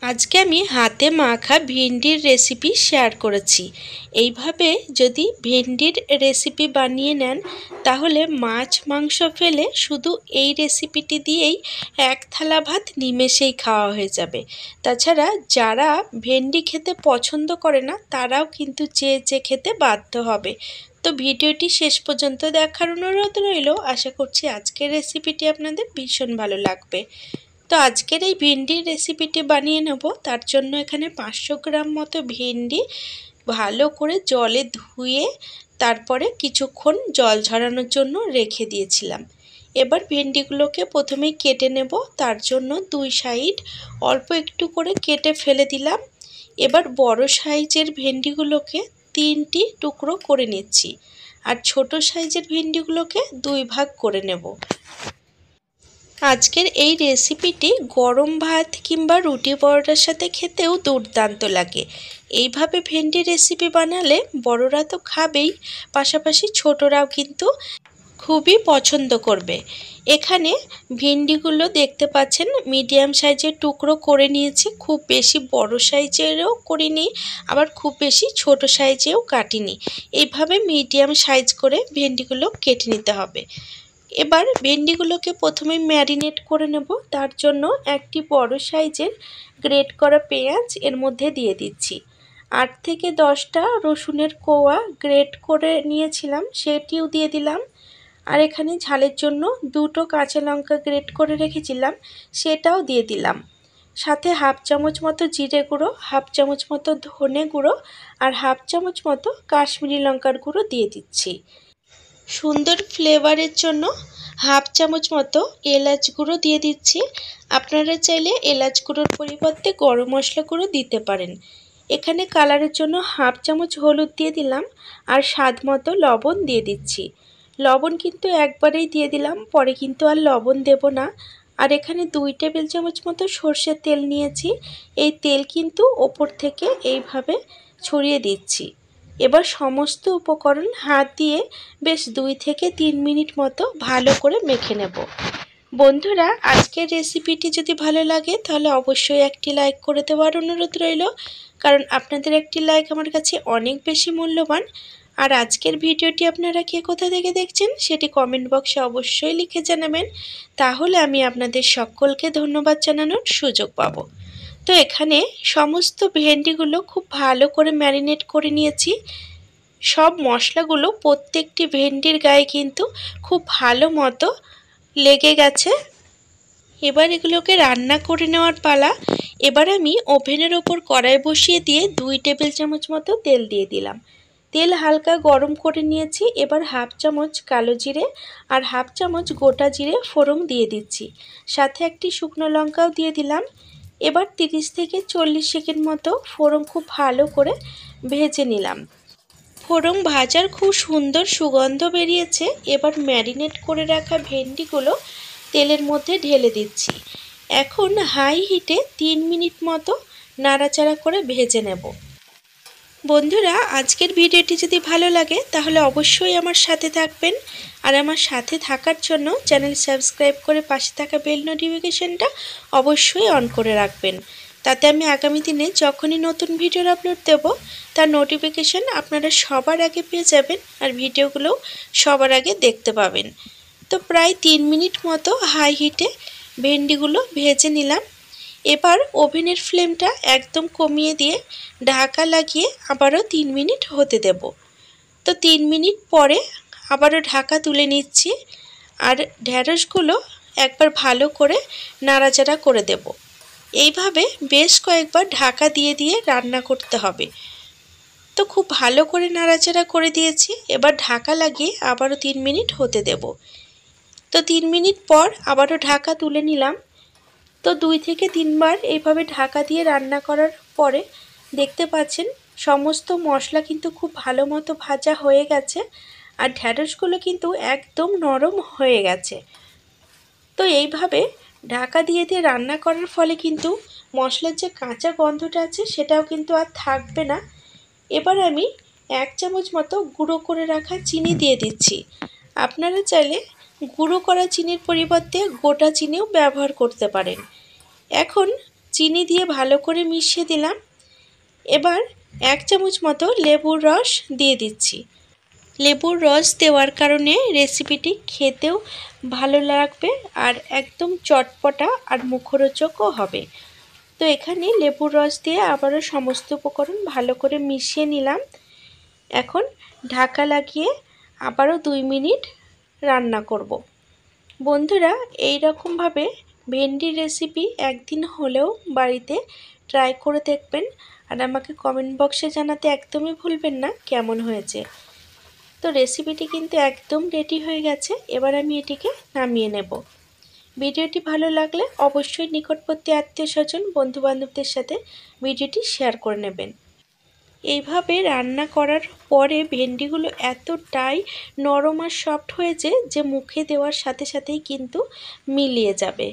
আজকে আমি হাতে মাখা ভেন্ডির রেসিপি শেয়ার করেছি। এইভাবে যদি ভেন্ডির রেসিপি বানিয়ে নেন তাহলে মাছ মাংস ফেলে শুধু এই রেসিপিটি দিয়েই এক থালা ভাত নিমেষেই খাওয়া হয়ে যাবে। তাছাড়া যারা ভেন্ডি খেতে পছন্দ করে না তারাও কিন্তু চেয়ে খেতে বাধ্য হবে। তো ভিডিওটি শেষ পর্যন্ত দেখার অনুরোধ রইল। আশা করছি আজকের রেসিপিটি আপনাদের ভীষণ ভালো লাগবে। তো আজকের এই ভেন্ডির রেসিপিটি বানিয়ে নেব। তার জন্য এখানে 500 গ্রাম মতো ভেন্ডি ভালো করে জলে ধুয়ে তারপরে কিছুক্ষণ জল ঝরানোর জন্য রেখে দিয়েছিলাম। এবার ভেন্ডিগুলোকে প্রথমেই কেটে নেব। তার জন্য দুই সাইড অল্প একটু করে কেটে ফেলে দিলাম। এবার বড় সাইজের ভেন্ডিগুলোকে 3টি টুকরো করে নিচ্ছি আর ছোট সাইজের ভেন্ডিগুলোকে 2 ভাগ করে নেব। আজকের এই রেসিপিটি গরম ভাত কিংবা রুটি পরোটার সাথে খেতেও দুর্দান্ত লাগে। এইভাবে ভেন্ডি রেসিপি বানালে বড়রা তো খাবেই, পাশাপাশি ছোটরাও কিন্তু খুবই পছন্দ করবে। এখানে ভেন্ডিগুলো দেখতে পাচ্ছেন মিডিয়াম সাইজের টুকরো করে নিয়েছি, খুব বেশি বড় সাইজেরও করিনি আবার খুব বেশি ছোট সাইজেও কাটিনি। এইভাবে মিডিয়াম সাইজ করে ভেন্ডিগুলো কেটে নিতে হবে। এবার ভেন্ডিগুলোকে প্রথমে ম্যারিনেট করে নেব। তার জন্য একটি বড় সাইজের গ্রেট করা পেঁয়াজ এর মধ্যে দিয়ে দিচ্ছি। 8 থেকে 10টা রসুনের কোয়া গ্রেট করে নিয়েছিলাম সেটিও দিয়ে দিলাম। আর এখানে ঝালের জন্য 2টো কাঁচা লঙ্কা গ্রেট করে রেখেছিলাম সেটাও দিয়ে দিলাম। সাথে হাফ চামচ মতো জিরে গুঁড়ো, হাফ চামচ মতো ধনে গুঁড়ো আর হাফ চামচ মতো কাশ্মীরি লঙ্কার গুঁড়ো দিয়ে দিচ্ছি। সুন্দর ফ্লেভারের জন্য হাফ চামচ মতো এলাচ গুঁড়ো দিয়ে দিচ্ছি। আপনারা চাইলে এলাচ গুঁড়োর পরিবর্তে গরম মশলা গুঁড়ো দিতে পারেন। এখানে কালারের জন্য হাফ চামচ হলুদ দিয়ে দিলাম আর স্বাদ মতো লবণ দিয়ে দিচ্ছি। লবণ কিন্তু একবারেই দিয়ে দিলাম, পরে কিন্তু আর লবণ দেব না। আর এখানে 2 টেবিল চামচ মতো সর্ষের তেল নিয়েছি। এই তেল কিন্তু ওপর থেকে এইভাবে ছড়িয়ে দিচ্ছি। এবার সমস্ত উপকরণ হাত দিয়ে বেশ 2 থেকে 3 মিনিট মতো ভালো করে মেখে নেব। বন্ধুরা, আজকের রেসিপিটি যদি ভালো লাগে তাহলে অবশ্যই একটি লাইক করে দেওয়ার অনুরোধ রইল, কারণ আপনাদের একটি লাইক আমার কাছে অনেক বেশি মূল্যবান। আর আজকের ভিডিওটি আপনারা কে কোথা থেকে দেখছেন সেটি কমেন্ট বক্সে অবশ্যই লিখে জানাবেন, তাহলে আমি আপনাদের সকলকে ধন্যবাদ জানানোর সুযোগ পাবো। তো এখানে সমস্ত ভেন্ডিগুলো খুব ভালো করে ম্যারিনেট করে নিয়েছি। সব মশলাগুলো প্রত্যেকটি ভেন্ডির গায়ে কিন্তু খুব ভালো মতো লেগে গেছে। এবার এগুলোকে রান্না করে নেওয়ার পালা। এবার আমি ওভেনের ওপর কড়াই বসিয়ে দিয়ে 2 টেবিল চামচ মতো তেল দিয়ে দিলাম। তেল হালকা গরম করে নিয়েছি। এবার হাফ চামচ কালো জিরে আর হাফ চামচ গোটা জিরে ফোড়ন দিয়ে দিচ্ছি, সাথে একটি শুকনো লঙ্কাও দিয়ে দিলাম। এবার 30 থেকে 40 সেকেন্ড মতো ফোড়ন খুব ভালো করে ভেজে নিলাম। ফোড়ন ভাজার খুব সুন্দর সুগন্ধ বেরিয়েছে। এবার ম্যারিনেট করে রাখা ভেন্ডিগুলো তেলের মধ্যে ঢেলে দিচ্ছি। এখন হাই হিটে 3 মিনিট মতো নাড়াচাড়া করে ভেজে নেব। বন্ধুরা, আজকের ভিডিওটি যদি ভালো লাগে তাহলে অবশ্যই আমার সাথে থাকবেন। আর আমার সাথে থাকার জন্য চ্যানেল সাবস্ক্রাইব করে পাশে থাকা বেল নোটিফিকেশনটা অবশ্যই অন করে রাখবেন। তাতে আমি আগামী দিনে যখনই নতুন ভিডিও আপলোড দেব তার নোটিফিকেশন আপনারা সবার আগে পেয়ে যাবেন আর ভিডিওগুলোও সবার আগে দেখতে পাবেন। তো প্রায় 3 মিনিট মতো হাই হিটে ভেন্ডিগুলো ভেজে নিলাম। এবার ওভেনের ফ্লেমটা একদম কমিয়ে দিয়ে ঢাকা লাগিয়ে আবারও 3 মিনিট হতে দেব। তো 3 মিনিট পরে আবারও ঢাকা তুলে নিচ্ছি আর ঢ্যাঁড়সগুলো একবার ভালো করে নাড়াচাড়া করে দেব। এইভাবে বেশ কয়েকবার ঢাকা দিয়ে দিয়ে রান্না করতে হবে। তো খুব ভালো করে নাড়াচাড়া করে দিয়েছি। এবার ঢাকা লাগিয়ে আবারও 3 মিনিট হতে দেব। তো 3 মিনিট পর আবারও ঢাকা তুলে নিলাম। তো 2 থেকে 3 বার এইভাবে ঢাকা দিয়ে রান্না করার পরে দেখতে পাচ্ছেন সমস্ত মশলা কিন্তু খুব ভালো মতো ভাজা হয়ে গেছে আর ঢ্যাঁড়সগুলো কিন্তু একদম নরম হয়ে গেছে। তো এইভাবে ঢাকা দিয়ে দিয়ে রান্না করার ফলে কিন্তু মশলার যে কাঁচা গন্ধটা আছে সেটাও কিন্তু আর থাকবে না। এবার আমি 1 চামচ মতো গুঁড়ো করে রাখা চিনি দিয়ে দিচ্ছি। আপনারা চাইলে গুঁড়ো করা চিনির পরিবর্তে গোটা চিনিও ব্যবহার করতে পারেন। এখন চিনি দিয়ে ভালো করে মিশিয়ে দিলাম। এবার 1 চামচ মতো লেবুর রস দিয়ে দিচ্ছি। লেবুর রস দেওয়ার কারণে রেসিপিটি খেতেও ভালো লাগবে আর একদম চটপটা আর মুখরোচকও হবে। তো এখানে লেবুর রস দিয়ে আবারও সমস্ত উপকরণ ভালো করে মিশিয়ে নিলাম। এখন ঢাকা লাগিয়ে আবারও 2 মিনিট রান্না করব। বন্ধুরা, এই রকমভাবে ভেন্ডির রেসিপি একদিন হলেও বাড়িতে ট্রাই করে দেখবেন আর আমাকে কমেন্ট বক্সে জানাতে একদমই ভুলবেন না কেমন হয়েছে। তো রেসিপিটি কিন্তু একদম রেডি হয়ে গেছে। এবার আমি এটিকে নামিয়ে নেব। ভিডিওটি ভালো লাগলে অবশ্যই নিকটবর্তী আত্মীয়স্বজন বন্ধুবান্ধবদের সাথে ভিডিওটি শেয়ার করে নেবেন। এইভাবে রান্না করার পরে ভেন্ডিগুলো এতটাই নরম আর সফট হয়েছে যে মুখে দেওয়ার সাথে সাথেই কিন্তু মিলিয়ে যাবে।